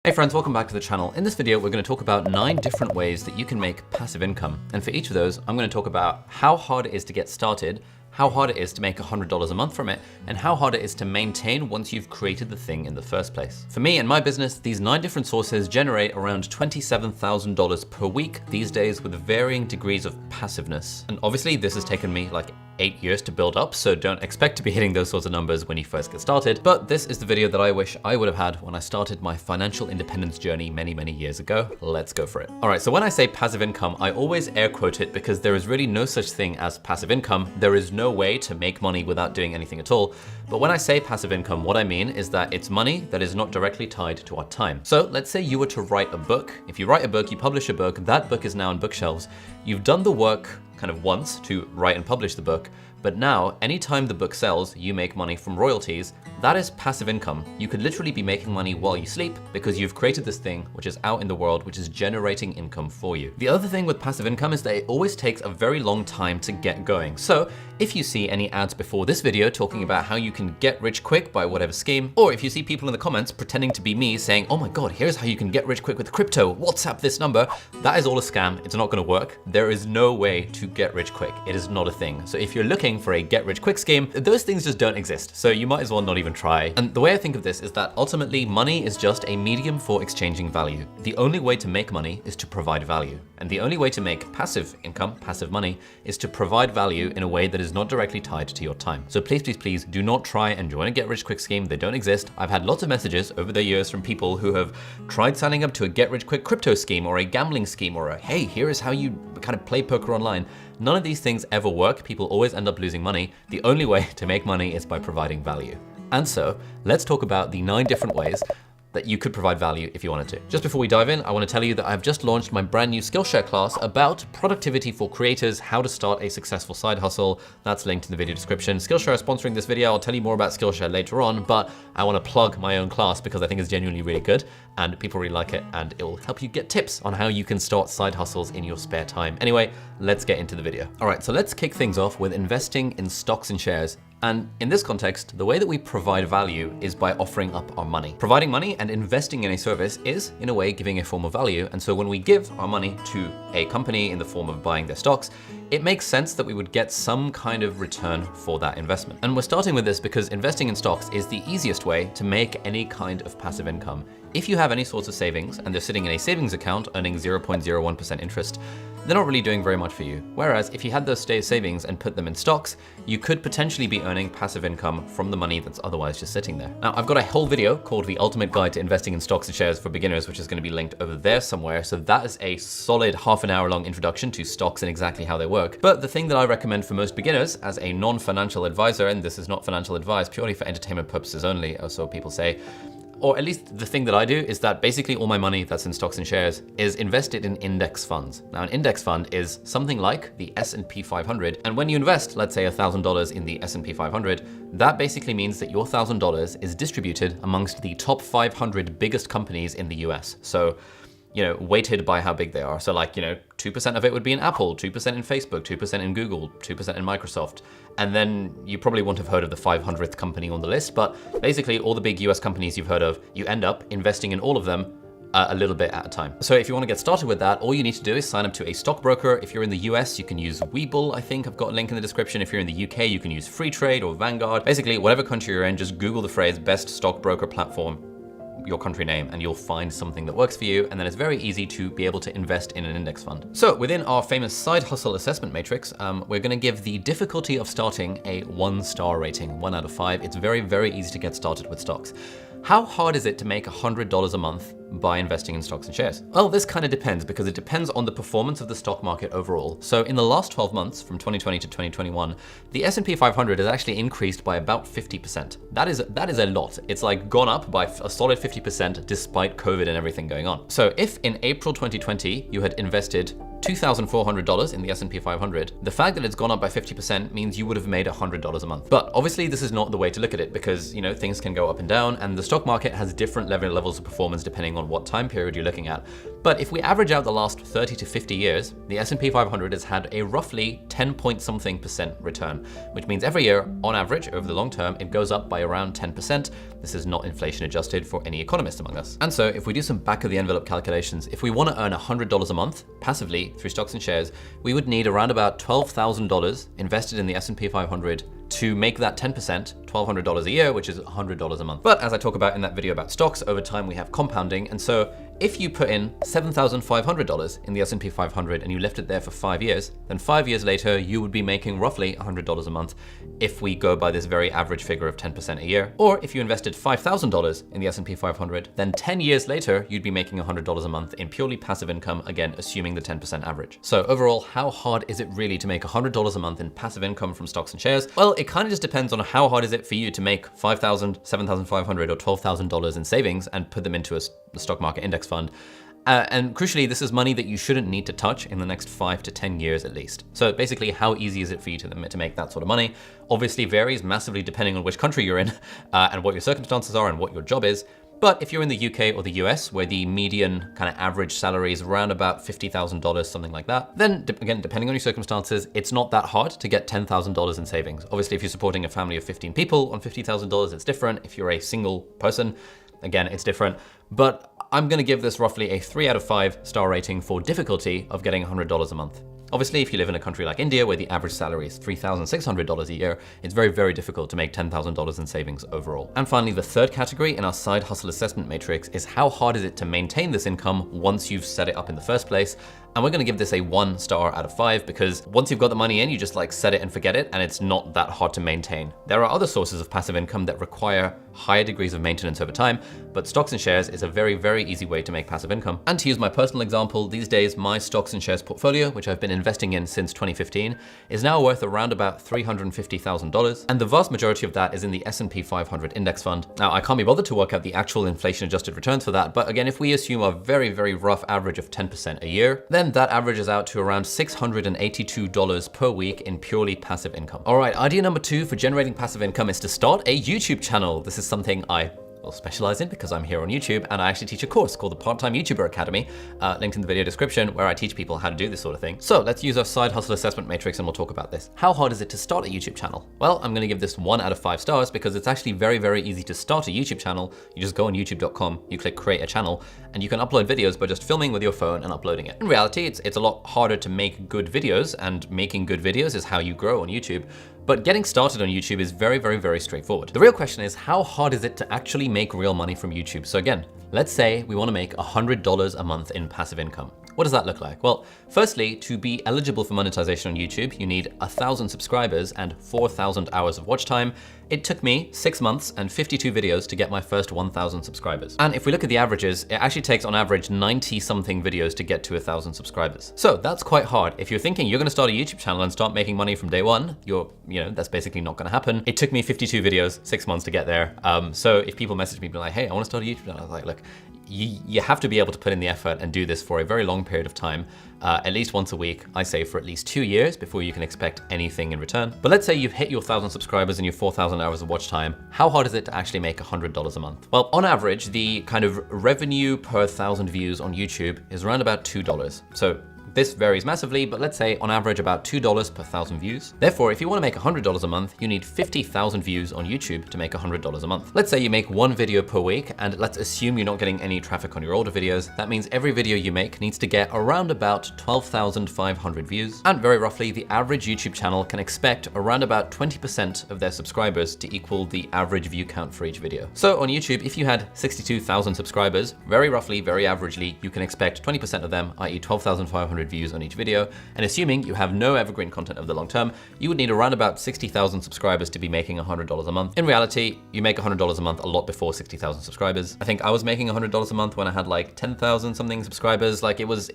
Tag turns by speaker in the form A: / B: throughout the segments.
A: Hey friends, welcome back to the channel. In this video, we're going to talk about 9 different ways that you can make passive income. And for each of those, I'm going to talk about how hard it is to get started, how hard it is to make $100 a month from it, and how hard it is to maintain once you've created the thing in the first place. For me and my business, these 9 different sources generate around $27,000 per week these days with varying degrees of passiveness. And obviously this has taken me like 8 years to build up, so don't expect to be hitting those sorts of numbers when you first get started. But this is the video that I wish I would have had when I started my financial independence journey many years ago. Let's go for it. All right, so when I say passive income, I always air quote it because there is really no such thing as passive income. There is no way to make money without doing anything at all. But when I say passive income, what I mean is that it's money that is not directly tied to our time. So let's say you were to write a book. If you write a book, you publish a book, that book is now on bookshelves. You've done the work kind of once to write and publish the book, but now anytime the book sells, you make money from royalties. That is passive income. You could literally be making money while you sleep because you've created this thing which is out in the world, which is generating income for you. The other thing with passive income is that it always takes a very long time to get going. So if you see any ads before this video talking about how you can get rich quick by whatever scheme, or if you see people in the comments pretending to be me saying, oh my God, here's how you can get rich quick with crypto, WhatsApp this number, that is all a scam. It's not gonna work. There is no way to get rich quick. It is not a thing. So if you're looking for a get rich quick scheme, those things just don't exist. So you might as well not even try. And the way I think of this is that ultimately money is just a medium for exchanging value. The only way to make money is to provide value. And the only way to make passive income, passive money, is to provide value in a way that is not directly tied to your time. So please do not try and join a get rich quick scheme. They don't exist. I've had lots of messages over the years from people who have tried signing up to a get rich quick crypto scheme or a gambling scheme or a, hey, here is how you kind of play poker online. None of these things ever work. People always end up losing money. The only way to make money is by providing value. And so let's talk about the 9 different ways that you could provide value if you wanted to. Just before we dive in, I want to tell you that I've just launched my brand new Skillshare class about productivity for creators, how to start a successful side hustle. That's linked in the video description. Skillshare is sponsoring this video. I'll tell you more about Skillshare later on, but I want to plug my own class because I think it's genuinely really good and people really like it, and it will help you get tips on how you can start side hustles in your spare time. Anyway, let's get into the video. All right, so let's kick things off with investing in stocks and shares. And in this context, the way that we provide value is by offering up our money. Providing money and investing in a service is, in a way, giving a form of value. And so when we give our money to a company in the form of buying their stocks, it makes sense that we would get some kind of return for that investment. And we're starting with this because investing in stocks is the easiest way to make any kind of passive income. If you have any sorts of savings and they're sitting in a savings account earning 0.01% interest, they're not really doing very much for you. Whereas if you had those savings and put them in stocks, you could potentially be earning passive income from the money that's otherwise just sitting there. Now, I've got a whole video called The Ultimate Guide to Investing in Stocks and Shares for Beginners, which is going to be linked over there somewhere. So that is a solid half an hour long introduction to stocks and exactly how they work. But the thing that I recommend for most beginners as a non-financial advisor, and this is not financial advice, purely for entertainment purposes only, or so people say, or at least the thing that I do, is that basically all my money that's in stocks and shares is invested in index funds. Now, an index fund is something like the S&P 500. And when you invest, let's say $1,000 in the S&P 500, that basically means that your $1,000 is distributed amongst the top 500 biggest companies in the US. So, you know, weighted by how big they are. So like, 2% of it would be in Apple, 2% in Facebook, 2% in Google, 2% in Microsoft. And then you probably won't have heard of the 500th company on the list, but basically all the big US companies you've heard of, you end up investing in all of them a little bit at a time. So if you want to get started with that, all you need to do is sign up to a stockbroker. If you're in the US, you can use Webull, I think. I've got a link in the description. If you're in the UK, you can use Freetrade or Vanguard. Basically, whatever country you're in, just Google the phrase best stockbroker platform, your country name, and you'll find something that works for you. And then it's very easy to be able to invest in an index fund. So within our famous side hustle assessment matrix, we're going to give the difficulty of starting a 1-star rating, 1 out of 5. It's very easy to get started with stocks. How hard is it to make $100 a month by investing in stocks and shares? Well, this kind of depends because it depends on the performance of the stock market overall. So in the last 12 months, from 2020 to 2021, the S&P 500 has actually increased by about 50%. That is a lot. It's like gone up by a solid 50% despite COVID and everything going on. So if in April 2020, you had invested $2,400 in the S&P 500, the fact that it's gone up by 50% means you would have made $100 a month. But obviously this is not the way to look at it because, things can go up and down, and the stock market has different levels of performance depending on what time period you're looking at. But if we average out the last 30 to 50 years, the S&P 500 has had a roughly 10-point-something% return, which means every year, on average, over the long term, it goes up by around 10%. This is not inflation adjusted for any economist among us. And so if we do some back of the envelope calculations, if we want to earn $100 a month passively through stocks and shares, we would need around about $12,000 invested in the S&P 500 to make that 10%, $1,200 a year, which is $100 a month. But as I talk about in that video about stocks, over time we have compounding. And so if you put in $7,500 in the S&P 500 and you left it there for 5 years, then 5 years later, you would be making roughly $100 a month if we go by this very average figure of 10% a year. Or if you invested $5,000 in the S&P 500, then 10 years later, you'd be making $100 a month in purely passive income, again, assuming the 10% average. So overall, how hard is it really to make $100 a month in passive income from stocks and shares? Well, it kind of just depends on how hard is it for you to make $5,000, $7,500, or $12,000 in savings and put them into a stock market index fund. And crucially, this is money that you shouldn't need to touch in the next 5 to 10 years at least. So basically, how easy is it for you to make that sort of money? Obviously varies massively depending on which country you're in and what your circumstances are and what your job is. But if you're in the UK or the US, where the median kind of average salary is around about $50,000, something like that, then again, depending on your circumstances, it's not that hard to get $10,000 in savings. Obviously, if you're supporting a family of 15 people on $50,000, it's different. If you're a single person, again, it's different. But I'm gonna give this roughly a 3 out of 5 star rating for difficulty of getting $100 a month. Obviously, if you live in a country like India, where the average salary is $3,600 a year, it's very, very difficult to make $10,000 in savings overall. And finally, the third category in our side hustle assessment matrix is how hard is it to maintain this income once you've set it up in the first place? And we're gonna give this a 1 star out of 5 because once you've got the money in, you just like set it and forget it, and it's not that hard to maintain. There are other sources of passive income that require higher degrees of maintenance over time, but stocks and shares is a very, very easy way to make passive income. And to use my personal example, these days, my stocks and shares portfolio, which I've been investing in since 2015, is now worth around about $350,000. And the vast majority of that is in the S&P 500 index fund. Now, I can't be bothered to work out the actual inflation adjusted returns for that, but again, if we assume a very, very rough average of 10% a year, then that averages out to around $682 per week in purely passive income. All right, idea number 2 for generating passive income is to start a YouTube channel. This is something I will specialize in because I'm here on YouTube, and I actually teach a course called the Part-Time YouTuber Academy, linked in the video description, where I teach people how to do this sort of thing. So let's use our side hustle assessment matrix and we'll talk about this. How hard is it to start a YouTube channel? Well, I'm gonna give this 1 out of 5 stars because it's actually very, very easy to start a YouTube channel. You just go on youtube.com, you click create a channel, and you can upload videos by just filming with your phone and uploading it. In reality, it's a lot harder to make good videos, and making good videos is how you grow on YouTube. But getting started on YouTube is very, very, very straightforward. The real question is, how hard is it to actually make real money from YouTube? So again, let's say we want to make $100 a month in passive income. What does that look like? Well, firstly, to be eligible for monetization on YouTube, you need 1,000 subscribers and 4,000 hours of watch time. It took me 6 months and 52 videos to get my first 1,000 subscribers. And if we look at the averages, it actually takes on average 90 something videos to get to 1,000 subscribers. So that's quite hard. If you're thinking you're gonna start a YouTube channel and start making money from day one, that's basically not gonna happen. It took me 52 videos, 6 months to get there. So if people message me, be like, hey, I wanna start a YouTube channel, I was like, look, you have to be able to put in the effort and do this for a very long period of time, at least once a week, I say for at least 2 years before you can expect anything in return. But let's say you've hit your 1,000 subscribers and your 4,000 hours of watch time. How hard is it to actually make $100 a month? Well, on average, the kind of revenue per 1,000 views on YouTube is around about $2. So this varies massively, but let's say on average about $2 per 1,000 views. Therefore, if you want to make $100 a month, you need 50,000 views on YouTube to make $100 a month. Let's say you make 1 video per week, and let's assume you're not getting any traffic on your older videos. That means every video you make needs to get around about 12,500 views. And very roughly, the average YouTube channel can expect around about 20% of their subscribers to equal the average view count for each video. So on YouTube, if you had 62,000 subscribers, very roughly, very averagely, you can expect 20% of them, i.e. 12,500 views on each video, and assuming you have no evergreen content over the long term, you would need around about 60,000 subscribers to be making $100 a month. In reality, you make $100 a month a lot before 60,000 subscribers. I think I was making $100 a month when I had like 10,000 something subscribers. Like it was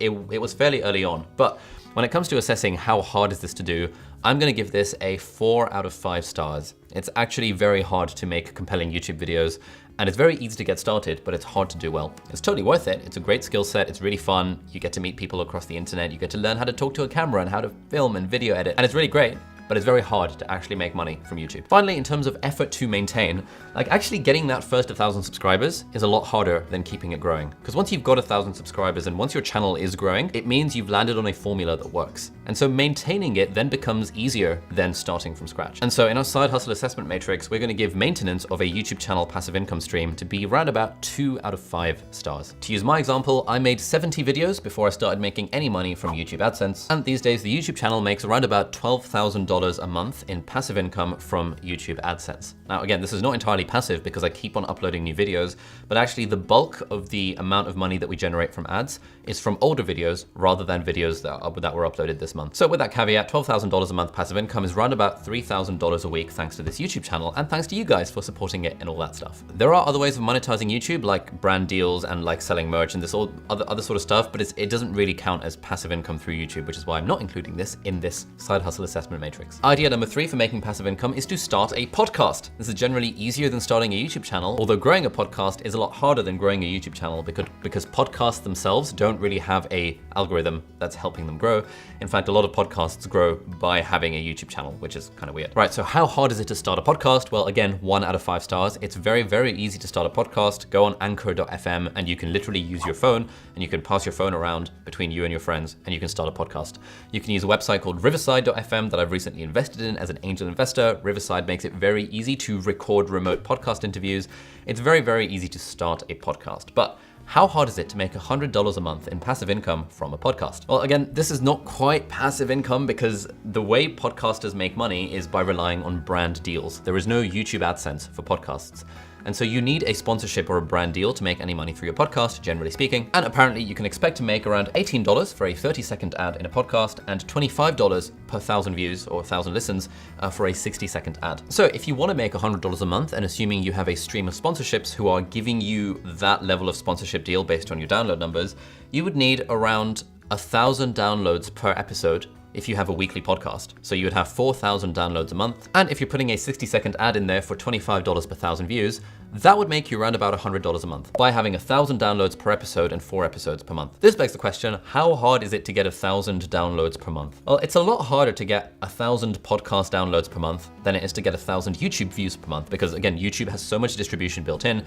A: fairly early on. But when it comes to assessing how hard is this to do, I'm gonna give this a 4 out of 5 stars. It's actually very hard to make compelling YouTube videos, and it's very easy to get started, but it's hard to do well. It's totally worth it. It's a great skill set. It's really fun. You get to meet people across the internet. You get to learn how to talk to a camera and how to film and video edit, and it's really great. but it's very hard to actually make money from YouTube. Finally, in terms of effort to maintain, like actually getting that first 1,000 subscribers is a lot harder than keeping it growing. Because once you've got 1,000 subscribers and once your channel is growing, it means you've landed on a formula that works. And so maintaining it then becomes easier than starting from scratch. And so in our side hustle assessment matrix, we're gonna give maintenance of a YouTube channel passive income stream to be around about 2 out of 5 stars. To use my example, I made 70 videos before I started making any money from YouTube AdSense. And these days, the YouTube channel makes around about $12,000 a month in passive income from YouTube AdSense. Now, again, this is not entirely passive because I keep on uploading new videos, but actually the bulk of the amount of money that we generate from ads is from older videos rather than videos that were uploaded this month. So with that caveat, $12,000 a month passive income is around about $3,000 a week thanks to this YouTube channel and thanks to you guys for supporting it and all that stuff. There are other ways of monetizing YouTube like brand deals and like selling merch and this all other sort of stuff, but it doesn't really count as passive income through YouTube, which is why I'm not including this in this side hustle assessment matrix. Idea number 3 for making passive income is to start a podcast. This is generally easier than starting a YouTube channel, although growing a podcast is a lot harder than growing a YouTube channel because podcasts themselves don't really have a algorithm that's helping them grow. In fact, a lot of podcasts grow by having a YouTube channel, which is kind of weird. Right, so how hard is it to start a podcast? Well, again, 1 out of 5 stars. It's very, very easy to start a podcast. Go on anchor.fm and you can literally use your phone and you can pass your phone around between you and your friends and you can start a podcast. You can use a website called riverside.fm that I've recently invested in as an angel investor. Riverside makes it very easy to record remote podcast interviews. It's very, very easy to start a podcast. But how hard is it to make $100 a month in passive income from a podcast? Well, again, this is not quite passive income because the way podcasters make money is by relying on brand deals. There is no YouTube AdSense for podcasts. And so you need a sponsorship or a brand deal to make any money through your podcast, generally speaking. And apparently you can expect to make around $18 for a 30-second ad in a podcast and $25 per 1,000 views or 1,000 listens for a 60-second ad. So if you want to make $100 a month, and assuming you have a stream of sponsorships who are giving you that level of sponsorship deal based on your download numbers, you would need around 1,000 downloads per episode if you have a weekly podcast. So you would have 4,000 downloads a month. And if you're putting a 60-second ad in there for $25 per 1,000 views, that would make you around about $100 a month by having 1,000 downloads per episode and 4 episodes per month. This begs the question, how hard is it to get 1,000 downloads per month? Well, it's a lot harder to get 1,000 podcast downloads per month than it is to get 1,000 YouTube views per month because again, YouTube has so much distribution built in.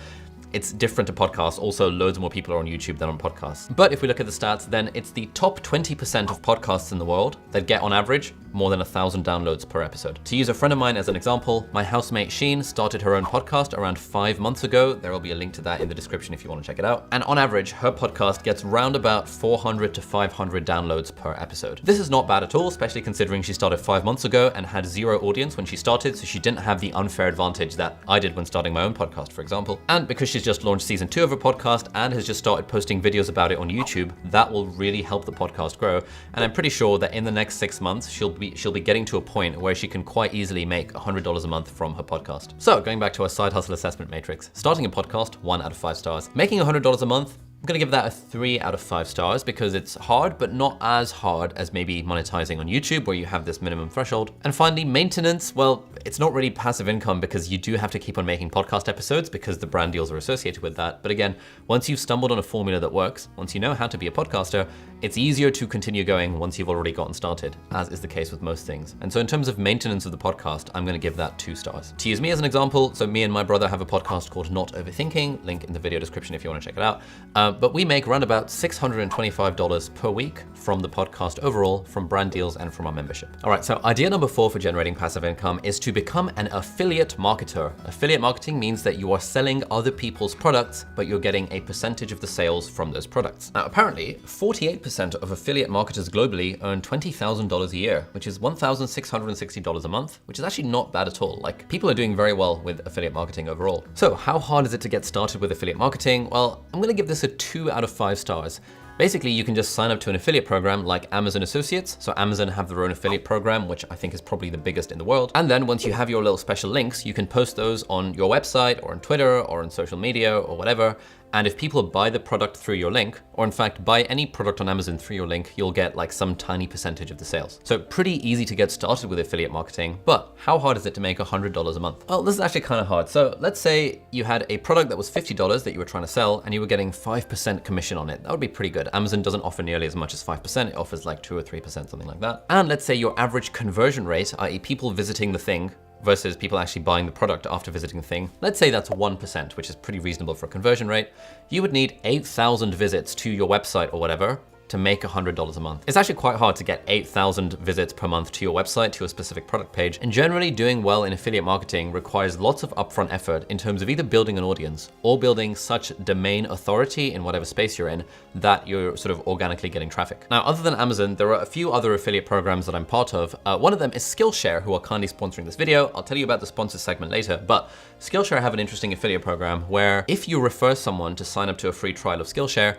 A: It's different to podcasts. Also, loads more people are on YouTube than on podcasts. But if we look at the stats, then it's the top 20% of podcasts in the world that get on average more than 1,000 downloads per episode. To use a friend of mine as an example, my housemate Sheen started her own podcast around 5 months ago. There will be a link to that in the description if you want to check it out. And on average, her podcast gets round about 400 to 500 downloads per episode. This is not bad at all, especially considering she started 5 months ago and had 0 audience when she started, so she didn't have the unfair advantage that I did when starting my own podcast, for example. And because she's just launched season 2 of her podcast and has just started posting videos about it on YouTube, that will really help the podcast grow. And I'm pretty sure that in the next 6 months, she'll be getting to a point where she can quite easily make $100 a month from her podcast. So going back to our side hustle assessment matrix, starting a podcast, 1 out of 5 stars. Making $100 a month, I'm gonna give that a 3 out of 5 stars because it's hard, but not as hard as maybe monetizing on YouTube where you have this minimum threshold. And finally, maintenance, well, it's not really passive income because you do have to keep on making podcast episodes because the brand deals are associated with that. But again, once you've stumbled on a formula that works, once you know how to be a podcaster, it's easier to continue going once you've already gotten started, as is the case with most things. And so in terms of maintenance of the podcast, I'm gonna give that 2 stars. To use me as an example, so me and my brother have a podcast called Not Overthinking, link in the video description if you wanna check it out. But we make around about $625 per week from the podcast overall, from brand deals and from our membership. All right, so idea number 4 for generating passive income is to become an affiliate marketer. Affiliate marketing means that you are selling other people's products, but you're getting a percentage of the sales from those products. Now, apparently, 48% of affiliate marketers globally earn $20,000 a year, which is $1,660 a month, which is actually not bad at all. Like, people are doing very well with affiliate marketing overall. So how hard is it to get started with affiliate marketing? Well, I'm gonna give this a 2 out of 5 stars. Basically, you can just sign up to an affiliate program like Amazon Associates. So Amazon have their own affiliate program, which I think is probably the biggest in the world. And then once you have your little special links, you can post those on your website or on Twitter or on social media or whatever. And if people buy the product through your link, or in fact buy any product on Amazon through your link, you'll get like some tiny percentage of the sales. So pretty easy to get started with affiliate marketing, but how hard is it to make $100 a month? Well, this is actually kind of hard. So let's say you had a product that was $50 that you were trying to sell and you were getting 5% commission on it. That would be pretty good. Amazon doesn't offer nearly as much as 5%. It offers like 2 or 3%, something like that. And let's say your average conversion rate, i.e. people visiting the thing versus people actually buying the product after visiting the thing, let's say that's 1%, which is pretty reasonable for a conversion rate. You would need 8,000 visits to your website or whatever to make $100 a month. It's actually quite hard to get 8,000 visits per month to your website, to a specific product page. And generally doing well in affiliate marketing requires lots of upfront effort in terms of either building an audience or building such domain authority in whatever space you're in that you're sort of organically getting traffic. Now, other than Amazon, there are a few other affiliate programs that I'm part of. One of them is Skillshare, who are kindly sponsoring this video. I'll tell you about the sponsors segment later, but Skillshare have an interesting affiliate program where if you refer someone to sign up to a free trial of Skillshare,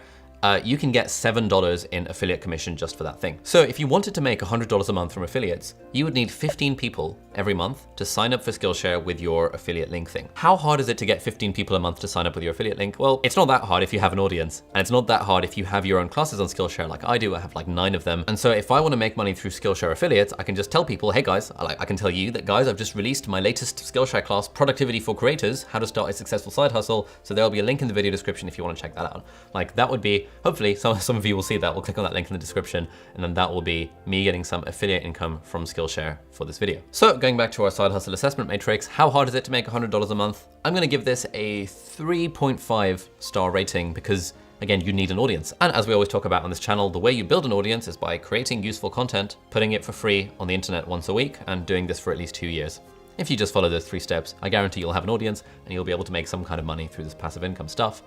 A: you can get $7 in affiliate commission just for that thing. So if you wanted to make $100 a month from affiliates, you would need 15 people every month to sign up for Skillshare with your affiliate link thing. How hard is it to get 15 people a month to sign up with your affiliate link? Well, it's not that hard if you have an audience, and it's not that hard if you have your own classes on Skillshare like I do. I have like 9 of them. And so if I want to make money through Skillshare affiliates, I can just tell people, hey guys, I can tell you that guys, I've just released my latest Skillshare class, Productivity for Creators, How to Start a Successful Side Hustle. So there'll be a link in the video description if you want to check that out. Like that would be, hopefully some of you will see that. We'll click on that link in the description, and then that will be me getting some affiliate income from Skillshare for this video. So going back to our side hustle assessment matrix, how hard is it to make $100 a month? I'm gonna give this a 3.5 star rating because again, you need an audience. And as we always talk about on this channel, the way you build an audience is by creating useful content, putting it for free on the internet once a week, and doing this for at least 2 years. If you just follow those 3 steps, I guarantee you'll have an audience and you'll be able to make some kind of money through this passive income stuff.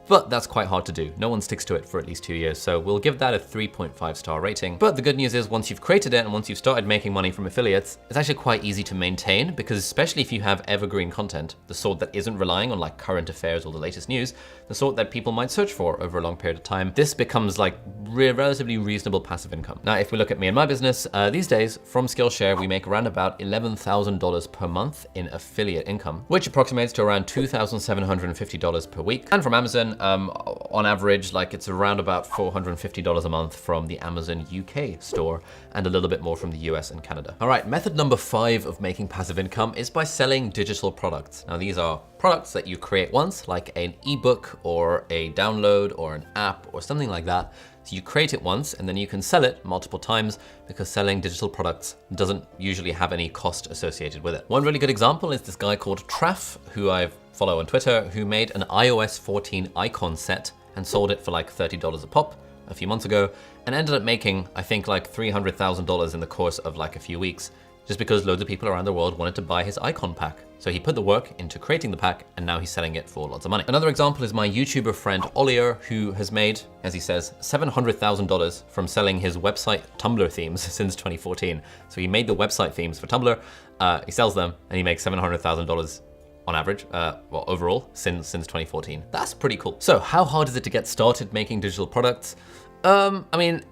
A: But that's quite hard to do. No one sticks to it for at least 2 years, so we'll give that a 3.5 star rating. But the good news is once you've created it and once you've started making money from affiliates, it's actually quite easy to maintain, because especially if you have evergreen content, the sort that isn't relying on like current affairs or the latest news, the sort that people might search for over a long period of time, this becomes like relatively reasonable passive income. Now, if we look at me and my business, these days from Skillshare, we make around about $11,000 per month in affiliate income, which approximates to around $2,750 per week. And from Amazon, on average, like it's around about $450 a month from the Amazon UK store and a little bit more from the US and Canada. All right, method number 5 of making passive income is by selling digital products. Now, these are products that you create once, like an ebook or a download or an app or something like that. So you create it once and then you can sell it multiple times, because selling digital products doesn't usually have any cost associated with it. One really good example is this guy called Traff, who I follow on Twitter, who made an iOS 14 icon set and sold it for like $30 a pop a few months ago, and ended up making, I think, like $300,000 in the course of like a few weeks, just because loads of people around the world wanted to buy his icon pack. So he put the work into creating the pack, and now he's selling it for lots of money. Another example is my YouTuber friend Oliur, who has made, as he says, $700,000 from selling his website Tumblr themes since 2014. So he made the website themes for Tumblr, he sells them, and he makes $700,000 on average, well, overall, since 2014. That's pretty cool. So how hard is it to get started making digital products? I mean,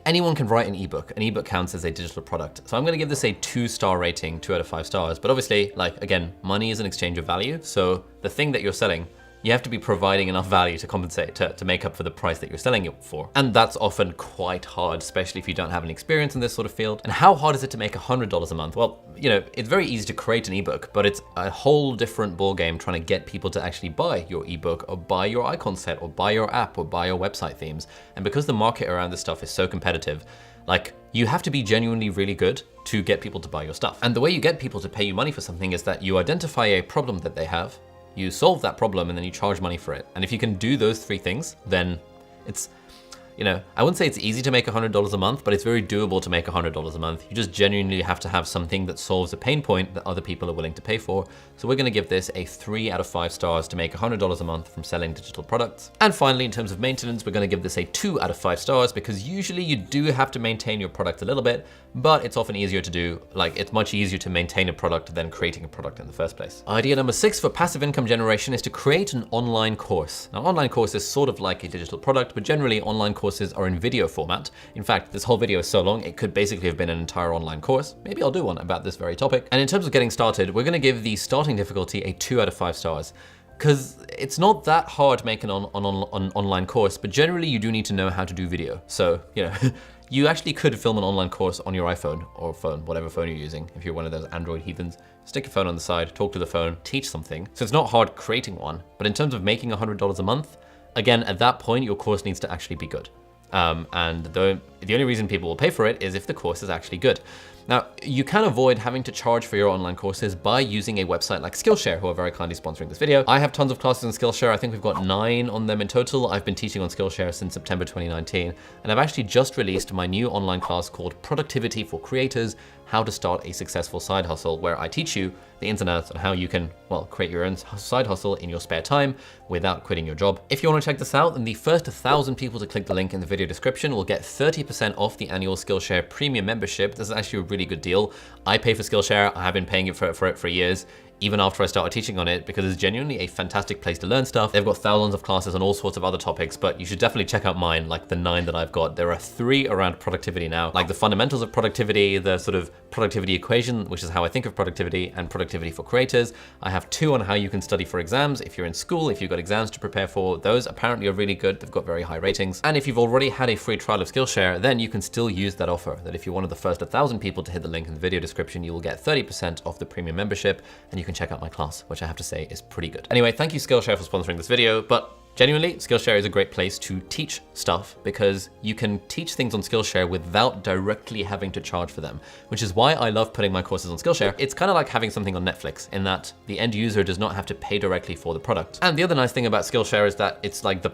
A: anyone can write an ebook. An ebook counts as a digital product. So I'm gonna give this a 2-star rating, 2 out of 5 stars. But obviously, like, again, money is an exchange of value. So the thing that you're selling, you have to be providing enough value to compensate, to make up for the price that you're selling it for. And that's often quite hard, especially if you don't have any experience in this sort of field. And how hard is it to make $100 a month? Well, you know, it's very easy to create an ebook, but it's a whole different ballgame trying to get people to actually buy your ebook or buy your icon set or buy your app or buy your website themes. And because the market around this stuff is so competitive, like, you have to be genuinely really good to get people to buy your stuff. And the way you get people to pay you money for something is that you identify a problem that they have, you solve that problem, and then you charge money for it. And if you can do those 3 things, then it's, you know, I wouldn't say it's easy to make $100 a month, but it's very doable to make $100 a month. You just genuinely have to have something that solves a pain point that other people are willing to pay for. So we're gonna give this a 3 out of 5 stars to make $100 a month from selling digital products. And finally, in terms of maintenance, we're gonna give this a 2 out of 5 stars, because usually you do have to maintain your product a little bit, but it's often easier to do. Like, it's much easier to maintain a product than creating a product in the first place. Idea number 6 for passive income generation is to create an online course. Now, online course is sort of like a digital product, but generally online courses are in video format. In fact, this whole video is so long, it could basically have been an entire online course. Maybe I'll do one about this very topic. And in terms of getting started, we're gonna give the starting difficulty a 2 out of 5 stars. because it's not that hard making an online course, but generally you do need to know how to do video. So, you know, you actually could film an online course on your iPhone or phone, whatever phone you're using. If you're one of those Android heathens, stick your phone on the side, talk to the phone, teach something. So it's not hard creating one, but in terms of making $100 a month, again, at that point, your course needs to actually be good. And the only reason people will pay for it is if the course is actually good. Now, you can avoid having to charge for your online courses by using a website like Skillshare, who are very kindly sponsoring this video. I have tons of classes on Skillshare. I think we've got 9 on them in total. I've been teaching on Skillshare since September 2019, and I've actually just released my new online class called Productivity for Creators, How to Start a Successful Side Hustle, where I teach you the ins and outs on how you can, well, create your own side hustle in your spare time without quitting your job. If you want to check this out, then the first 1,000 people to click the link in the video description will get 30% off the annual Skillshare premium membership. This is actually a really good deal. I pay for Skillshare. I have been paying for it for years, even after I started teaching on it, because it's genuinely a fantastic place to learn stuff. They've got thousands of classes on all sorts of other topics, but you should definitely check out mine, like the 9 that I've got. There are 3 around productivity now, like the fundamentals of productivity, the sort of productivity equation, which is how I think of productivity, and productivity for creators. I have 2 on how you can study for exams. If you're in school, if you've got exams to prepare for, those apparently are really good. They've got very high ratings. And if you've already had a free trial of Skillshare, then you can still use that offer, that if you're one of the first 1,000 people to hit the link in the video description, you will get 30% off the premium membership, and you can check out my class, which I have to say is pretty good. Anyway, thank you Skillshare for sponsoring this video, but genuinely, Skillshare is a great place to teach stuff because you can teach things on Skillshare without directly having to charge for them, which is why I love putting my courses on Skillshare. It's kind of like having something on Netflix in that the end user does not have to pay directly for the product. And the other nice thing about Skillshare is that it's like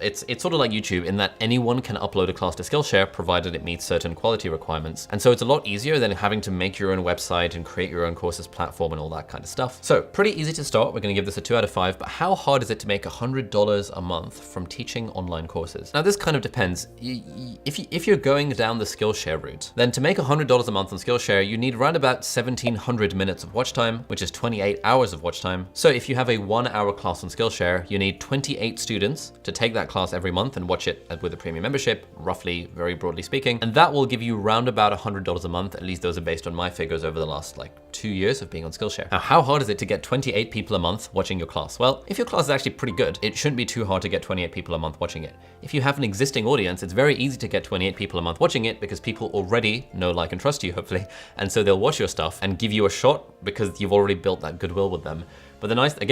A: it's sort of like YouTube in that anyone can upload a class to Skillshare provided it meets certain quality requirements. And so it's a lot easier than having to make your own website and create your own courses platform and all that kind of stuff. So pretty easy to start. We're going to give this a 2 out of 5, but how hard is it to make $100 a month from teaching online courses? Now this kind of depends. If you're going down the Skillshare route, then to make $100 a month on Skillshare, you need around about 1,700 minutes of watch time, which is 28 hours of watch time. So if you have a 1-hour class on Skillshare, you need 28 students to take that class every month and watch it with a premium membership, roughly, very broadly speaking. And that will give you around about $100 a month. At least those are based on my figures over the last like 2 years of being on Skillshare. Now, how hard is it to get 28 people a month watching your class? Well, if your class is actually pretty good, it shouldn't be too hard to get 28 people a month watching it. If you have an existing audience, it's very easy to get 28 people a month watching it because people already know, like, and trust you, hopefully. And so they'll watch your stuff and give you a shot because you've already built that goodwill with them. But the nice thing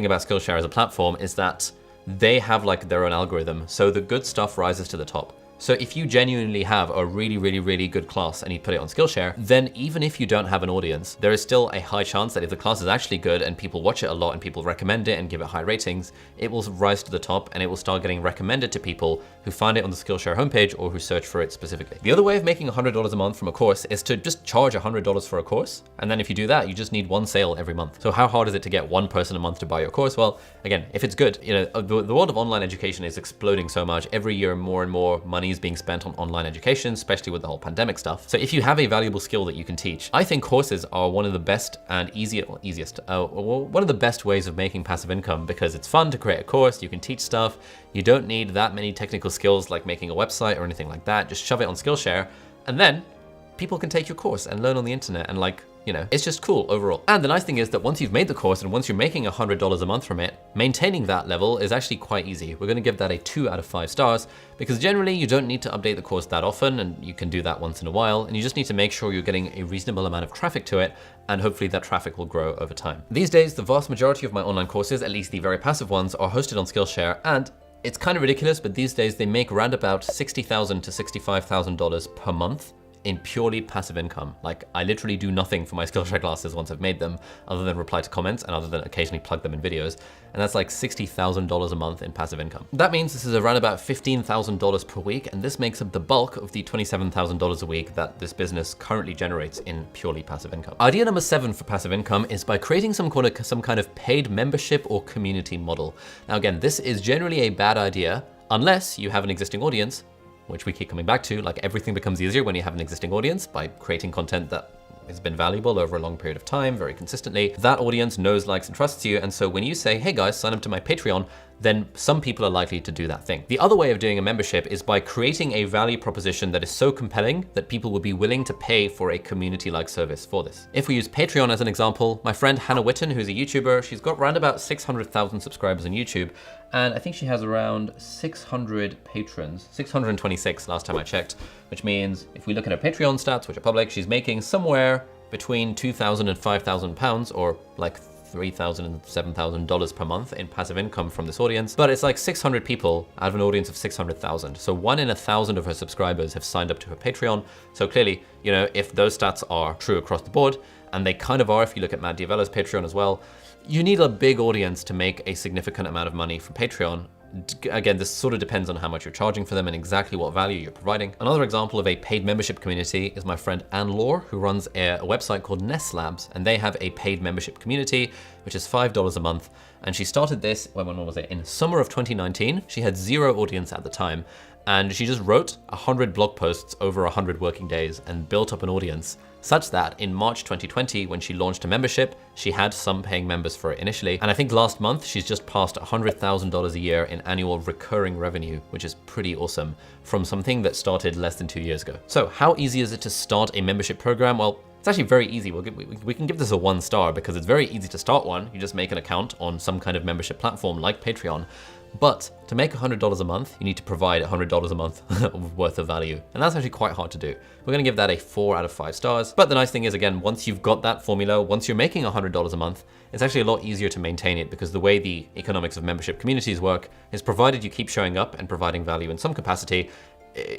A: about Skillshare as a platform is that they have like their own algorithm. So the good stuff rises to the top. So if you genuinely have a really good class and you put it on Skillshare, then even if you don't have an audience, there is still a high chance that if the class is actually good and people watch it a lot and people recommend it and give it high ratings, it will rise to the top and it will start getting recommended to people who find it on the Skillshare homepage or who search for it specifically. The other way of making $100 a month from a course is to just charge $100 for a course. And then if you do that, you just need 1 sale every month. So how hard is it to get 1 person a month to buy your course? Well, again, if it's good, you know, the world of online education is exploding so much. Every year, more and more money is being spent on online education, especially with the whole pandemic stuff. So if you have a valuable skill that you can teach, I think courses are one of the best and one of the best ways of making passive income because it's fun to create a course, you can teach stuff, you don't need that many technical skills like making a website or anything like that. Just shove it on Skillshare and then people can take your course and learn on the internet and like, you know, it's just cool overall. And the nice thing is that once you've made the course and once you're making $100 a month from it, maintaining that level is actually quite easy. We're gonna give that a 2 out of 5 stars because generally you don't need to update the course that often and you can do that once in a while. And you just need to make sure you're getting a reasonable amount of traffic to it and hopefully that traffic will grow over time. These days, the vast majority of my online courses, at least the very passive ones, are hosted on Skillshare, and it's kind of ridiculous, but these days they make around about $60,000 to $65,000 per month in purely passive income. Like I literally do nothing for my Skillshare classes once I've made them other than reply to comments and other than occasionally plug them in videos. And that's like $60,000 a month in passive income. That means this is around about $15,000 per week. And this makes up the bulk of the $27,000 a week that this business currently generates in purely passive income. Idea number 7 for passive income is by creating some kind of paid membership or community model. Now again, this is generally a bad idea unless you have an existing audience, which we keep coming back to. Like everything becomes easier when you have an existing audience by creating content that has been valuable over a long period of time, very consistently. That audience knows, likes, and trusts you. And so when you say, hey guys, sign up to my Patreon, then some people are likely to do that thing. The other way of doing a membership is by creating a value proposition that is so compelling that people will be willing to pay for a community-like service for this. If we use Patreon as an example, my friend Hannah Witton, who's a YouTuber, she's got around about 600,000 subscribers on YouTube, and I think she has around 600 patrons, 626 last time I checked, which means if we look at her Patreon stats, which are public, she's making somewhere between £2,000 and £5,000, or like $3,000 and $7,000 per month in passive income from this audience. But it's like 600 people out of an audience of 600,000. So 1 in 1,000 of her subscribers have signed up to her Patreon. So clearly, you know, if those stats are true across the board, and they kind of are if you look at Matt D'Avella's Patreon as well, you need a big audience to make a significant amount of money from Patreon. Again, this sort of depends on how much you're charging for them and exactly what value you're providing. Another example of a paid membership community is my friend Oliur, who runs a website called Nest Labs, and they have a paid membership community, which is $5 a month. And she started this, when was it? In summer of 2019. She had 0 audience at the time, and she just wrote 100 blog posts over 100 working days and built up an audience such that in March 2020, when she launched a membership, she had some paying members for it initially. And I think last month, she's just passed $100,000 a year in annual recurring revenue, which is pretty awesome from something that started less than 2 years ago. So how easy is it to start a membership program? Well, it's actually very easy. We can give this a 1 star because it's very easy to start one. You just make an account on some kind of membership platform like Patreon. But to make $100 a month, you need to provide $100 a month worth of value. And that's actually quite hard to do. We're gonna give that a 4 out of 5 stars. But the nice thing is, again, once you've got that formula, once you're making $100 a month, it's actually a lot easier to maintain it because the way the economics of membership communities work is provided you keep showing up and providing value in some capacity,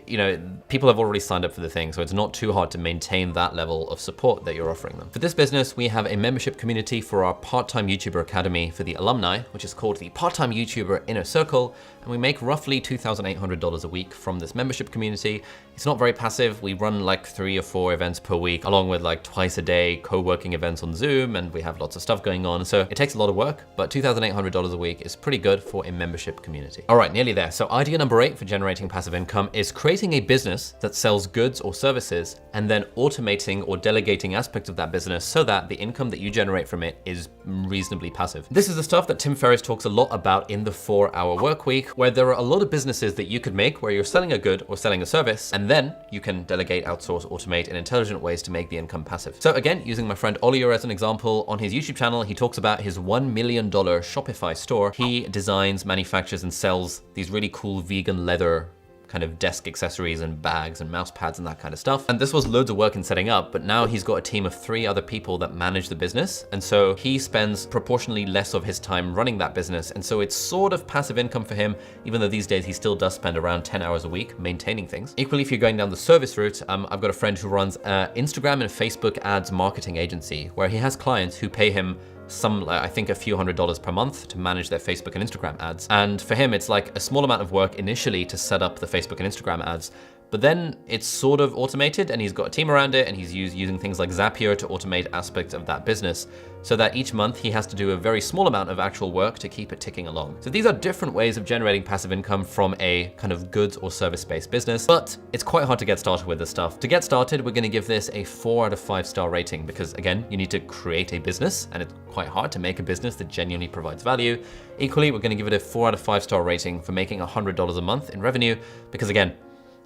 A: you know, people have already signed up for the thing, so it's not too hard to maintain that level of support that you're offering them. For this business, we have a membership community for our part-time YouTuber academy for the alumni, which is called the Part-Time YouTuber Inner Circle, and we make roughly $2,800 a week from this membership community. It's not very passive. We run like 3 or 4 events per week, along with like twice a day co-working events on Zoom, and we have lots of stuff going on. So it takes a lot of work, but $2,800 a week is pretty good for a membership community. All right, nearly there. So idea number 8 for generating passive income is creating a business that sells goods or services and then automating or delegating aspects of that business so that the income that you generate from it is reasonably passive. This is the stuff that Tim Ferriss talks a lot about in the 4-Hour Work Week, where there are a lot of businesses that you could make where you're selling a good or selling a service, and then you can delegate, outsource, automate in intelligent ways to make the income passive. So again, using my friend Oliur as an example, on his YouTube channel, he talks about his $1 million Shopify store. He designs, manufactures, and sells these really cool vegan leather kind of desk accessories and bags and mouse pads and that kind of stuff. And this was loads of work in setting up, but now he's got a team of 3 other people that manage the business. And so he spends proportionally less of his time running that business. And so it's sort of passive income for him, even though these days he still does spend around 10 hours a week maintaining things. Equally, if you're going down the service route, I've got a friend who runs an Instagram and Facebook ads marketing agency where he has clients who pay him I think a few $100s per month to manage their Facebook and Instagram ads. And for him, it's like a small amount of work initially to set up the Facebook and Instagram ads, but then it's sort of automated and he's got a team around it and he's using things like Zapier to automate aspects of that business so that each month he has to do a very small amount of actual work to keep it ticking along. So these are different ways of generating passive income from a kind of goods or service-based business, but it's quite hard to get started with this stuff. To get started, we're gonna give this a 4 out of 5 star rating because again, you need to create a business and it's quite hard to make a business that genuinely provides value. Equally, we're gonna give it a 4 out of 5 star rating for making $100 a month in revenue because again,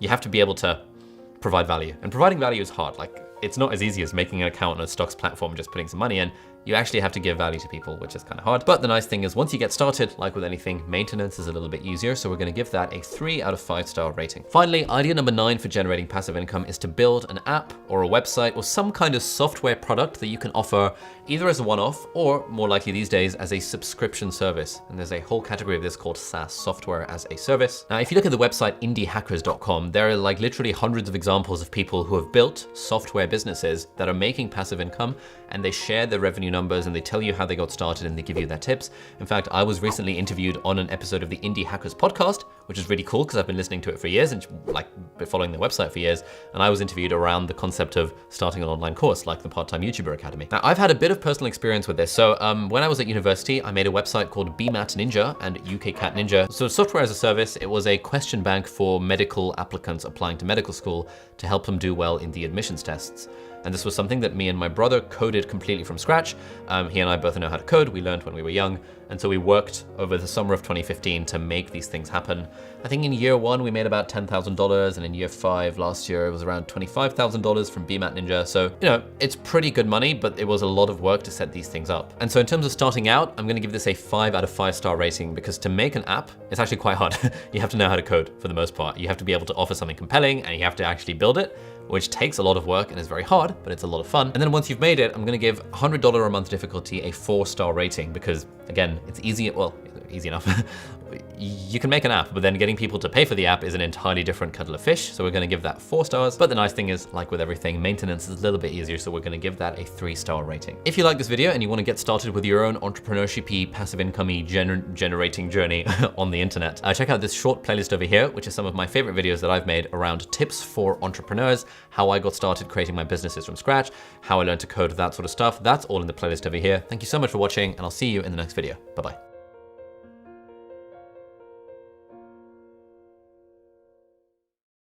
A: you have to be able to provide value. And providing value is hard. Like, it's not as easy as making an account on a stocks platform and just putting some money in. You actually have to give value to people, which is kind of hard. But the nice thing is once you get started, like with anything, maintenance is a little bit easier. So we're gonna give that a 3 out of 5 star rating. Finally, idea number 9 for generating passive income is to build an app or a website or some kind of software product that you can offer either as a one-off or more likely these days as a subscription service. And there's a whole category of this called SaaS, software as a service. Now, if you look at the website indiehackers.com, there are like literally hundreds of examples of people who have built software businesses that are making passive income, and they share their revenue numbers and they tell you how they got started and they give you their tips. In fact, I was recently interviewed on an episode of the Indie Hackers podcast, which is really cool because I've been listening to it for years and like been following their website for years. And I was interviewed around the concept of starting an online course like the Part-Time YouTuber Academy. Now, I've had a bit of personal experience with this. So when I was at university, I made a website called BMAT Ninja and UK Cat Ninja. So software as a service, it was a question bank for medical applicants applying to medical school to help them do well in the admissions tests. And this was something that me and my brother coded completely from scratch. He and I both know how to code. We learned when we were young. And so we worked over the summer of 2015 to make these things happen. I think in year 1, we made about $10,000. And in year 5 last year, it was around $25,000 from BMAT Ninja. So, it's pretty good money, but it was a lot of work to set these things up. And so in terms of starting out, I'm gonna give this a 5 out of 5 star rating, because to make an app, it's actually quite hard. You have to know how to code for the most part. You have to be able to offer something compelling, and you have to actually build it, which takes a lot of work and is very hard, but it's a lot of fun. And then once you've made it, I'm gonna give $100 a month difficulty a 4-star rating, because again, it's easy, well, easy enough. You can make an app, but then getting people to pay for the app is an entirely different kettle of fish. So we're gonna give that 4 stars. But the nice thing is, like with everything, maintenance is a little bit easier. So we're gonna give that a 3-star rating. If you like this video and you wanna get started with your own entrepreneurship-y, passive income-y generating journey on the internet, check out this short playlist over here, which is some of my favorite videos that I've made around tips for entrepreneurs, how I got started creating my businesses from scratch, how I learned to code, that sort of stuff. That's all in the playlist over here. Thank you so much for watching, and I'll see you in the next video. Bye-bye.